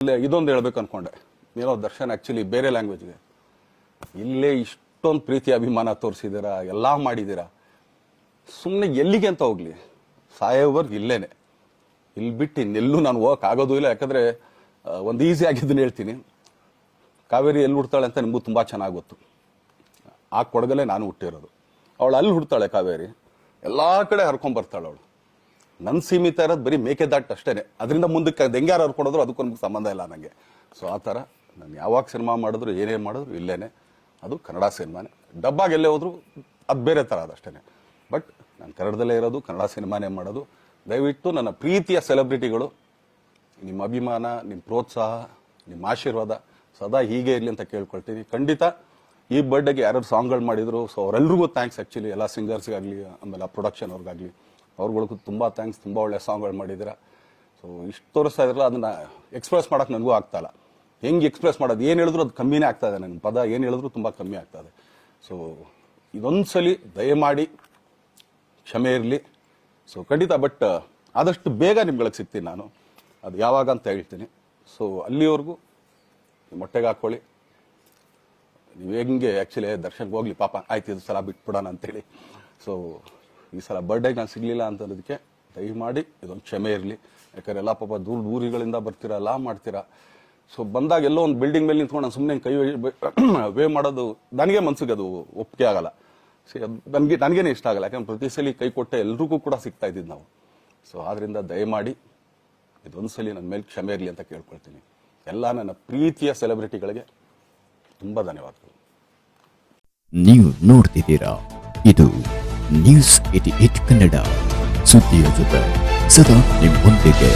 ಇದೊಂದು ಹೇಳ್ಬೇಕು ಅನ್ಕೊಂಡೆ, ಏನೋ ದರ್ಶನ್ ಆಕ್ಚುಲಿ ಬೇರೆ ಲ್ಯಾಂಗ್ವೇಜ್ಗೆ ಇಲ್ಲೇ ಇಷ್ಟೊಂದು ಪ್ರೀತಿ ಅಭಿಮಾನ ತೋರಿಸಿದ್ದೀರಾ, ಎಲ್ಲ ಮಾಡಿದ್ದೀರಾ, ಸುಮ್ಮನೆ ಎಲ್ಲಿಗೆ ಅಂತ ಹೋಗ್ಲಿ, ಸಾಯೋವರ್ಗು ಇಲ್ಲೇನೆ, ಇಲ್ಲಿ ಬಿಟ್ಟು ಇನ್ನೆಲ್ಲೂ ನಾನು ಹೋಗಕ್ ಆಗೋದು ಇಲ್ಲ. ಯಾಕಂದ್ರೆ ಒಂದು ಈಸಿ ಆಗಿದ್ದನ್ನು ಹೇಳ್ತೀನಿ, ಕಾವೇರಿ ಎಲ್ಲಿ ಹುಡ್ತಾಳೆ ಅಂತ ನಿಮಗೂ ತುಂಬಾ ಚೆನ್ನಾಗಿ ಗೊತ್ತು. ಆ ಕೊಡಗಲ್ಲೇ ನಾನು ಹುಟ್ಟಿರೋದು. ಅವಳು ಅಲ್ಲಿ ಹುಡ್ತಾಳೆ ಕಾವೇರಿ, ಎಲ್ಲಾ ಕಡೆ ಹರ್ಕೊಂಡ್ ಬರ್ತಾಳೆ ಅವಳು. ನನ್ ಸೀಮಿತ ಇರೋದು ಬರೀ ಮೇಕೆದಾಟ್ ಅಷ್ಟೇನೆ, ಅದರಿಂದ ಮುಂದಕ್ಕೆ ಹೆಂಗ್ಯಾರು ಹರ್ಕೊಡೋದ್ರು ಅದಕ್ಕೂ ನಮ್ಗೆ ಸಂಬಂಧ ಇಲ್ಲ ನನಗೆ. ಸೊ ಆ ಥರ ನಾನು ಯಾವಾಗ ಸಿನಿಮಾ ಮಾಡಿದ್ರು ಏನೇ ಮಾಡಿದ್ರು ಇಲ್ಲೇನೆ, ಅದು ಕನ್ನಡ ಸಿನಿಮಾನೇ. ಡಬ್ಬಾಗಿ ಎಲ್ಲೇ ಹೋದ್ರು ಅದು ಬೇರೆ ಥರ ಅದಷ್ಟೇ. ಬಟ್ ನಾನು ಕನ್ನಡದಲ್ಲೇ ಇರೋದು, ಕನ್ನಡ ಸಿನಿಮಾನೇ ಮಾಡೋದು. ದಯವಿಟ್ಟು ನನ್ನ ಪ್ರೀತಿಯ ಸೆಲೆಬ್ರಿಟಿಗಳು, ನಿಮ್ಮ ಅಭಿಮಾನ, ನಿಮ್ಮ ಪ್ರೋತ್ಸಾಹ, ನಿಮ್ಮ ಆಶೀರ್ವಾದ ಸದಾ ಹೀಗೆ ಇರಲಿ ಅಂತ ಕೇಳ್ಕೊಳ್ತೀನಿ. ಖಂಡಿತ ಈ ಬರ್ಡೇಗೆ ಯಾರು ಸಾಂಗ್ಗಳು ಮಾಡಿದ್ರು, ಸೊ ಅವರೆಲ್ರಿಗೂ ಥ್ಯಾಂಕ್ಸ್. ಆ್ಯಕ್ಚುಲಿ ಎಲ್ಲ ಸಿಂಗರ್ಸ್ಗಾಗಲಿ, ಆಮೇಲೆ ಆ ಪ್ರೊಡಕ್ಷನ್ ಅವ್ರಿಗಾಗಲಿ, ಅವ್ರುಗಳಿಗೂ ತುಂಬ ಥ್ಯಾಂಕ್ಸ್. ತುಂಬ ಒಳ್ಳೆ ಸಾಂಗ್ಗಳು ಮಾಡಿದ್ದೀರಾ. ಸೊ ಇಷ್ಟು ತೋರಿಸ್ತಾ ಇದ್ರಲ್ಲ, ಅದನ್ನು ಎಕ್ಸ್ಪ್ರೆಸ್ ಮಾಡೋಕೆ ನನಗೂ ಆಗ್ತಾಯಿಲ್ಲ. ಹೆಂಗೆ ಎಕ್ಸ್ಪ್ರೆಸ್ ಮಾಡೋದು, ಏನು ಹೇಳಿದ್ರು ಅದು ಕಮ್ಮಿನೇ ಆಗ್ತಾಯಿದೆ. ನನ್ನ ಪದ ಏನು ಹೇಳಿದ್ರು ತುಂಬ ಕಮ್ಮಿ ಆಗ್ತಾಯಿದೆ. ಸೊ ಇದೊಂದ್ಸಲಿ ದಯಮಾಡಿ ಕ್ಷಮೆ ಇರಲಿ. ಸೊ ಖಂಡಿತ, ಬಟ್ ಆದಷ್ಟು ಬೇಗ ನಿಮ್ಗಳಿಗೆ ಸಿಗ್ತೀನಿ ನಾನು, ಅದು ಯಾವಾಗ ಅಂತ ಹೇಳ್ತೀನಿ. ಸೊ ಅಲ್ಲಿವರೆಗೂ ಮೊಟ್ಟೆಗೆ ಹಾಕ್ಕೊಳ್ಳಿ. ನೀವು ಹೆಂಗೆ ಆ್ಯಕ್ಚುಲಿ ದರ್ಶನ್ಗೆ ಹೋಗ್ಲಿ ಪಾಪ, ಆಯ್ತು ಇದು ಸಲ ಬಿಟ್ಬಿಡೋಣ ಅಂತೇಳಿ. ಸೊ ಈ ಸಲ ಬರ್ಡೇಗೆ ನಾನು ಸಿಗಲಿಲ್ಲ ಅಂತಂದಕ್ಕೆ ದಯಮಾಡಿ ಇದೊಂದು ಕ್ಷಮೆ ಇರಲಿ. ಯಾಕಂದ್ರೆ ಎಲ್ಲ ಪಾಪ ಊರುಗಳಿಂದ ಬರ್ತೀರಾ, ಎಲ್ಲ ಮಾಡ್ತೀರಾ. ಸೊ ಬಂದಾಗ ಎಲ್ಲೋ ಒಂದು ಬಿಲ್ಡಿಂಗ್ ಮೇಲೆ ನಿಂತ್ಕೊಂಡು ನಾನು ಸುಮ್ಮನೆ ಕೈ ವೇ ಮಾಡೋದು ನನಗೆ ಮನ್ಸಿಗೆ ಅದು ಒಪ್ಪಿಗೆ ಆಗಲ್ಲ. ನನಗೇನೆ ಇಷ್ಟ ಆಗಲ್ಲ. ಯಾಕಂದ್ರೆ ಪ್ರತಿ ಸಲ ಕೈ ಕೊಟ್ಟೆ ಎಲ್ರಿಗೂ ಕೂಡ ಸಿಗ್ತಾ ಇದ್ದಿದ್ದು ನಾವು. ಸೊ ಆದ್ರಿಂದ ದಯಮಾಡಿ ಇದೊಂದ್ಸಲಿ ನನ್ನ ಮೇಲೆ ಕ್ಷಮೆ ಇರಲಿ ಅಂತ ಕೇಳ್ಕೊಳ್ತೀನಿ. ಎಲ್ಲ ನನ್ನ ಪ್ರೀತಿಯ ಸೆಲೆಬ್ರಿಟಿಗಳಿಗೆ ತುಂಬ ಧನ್ಯವಾದಗಳು. ನೀವು ನೋಡ್ತಿದ್ದೀರಾ, ಇದು ನ್ಯೂಸ್ 88 ಕನ್ನಡ, ಸುದ್ದಿಯ ಜೊತೆ ಸದಾ ನಿಮ್ಮೊಂದಿಗೆ.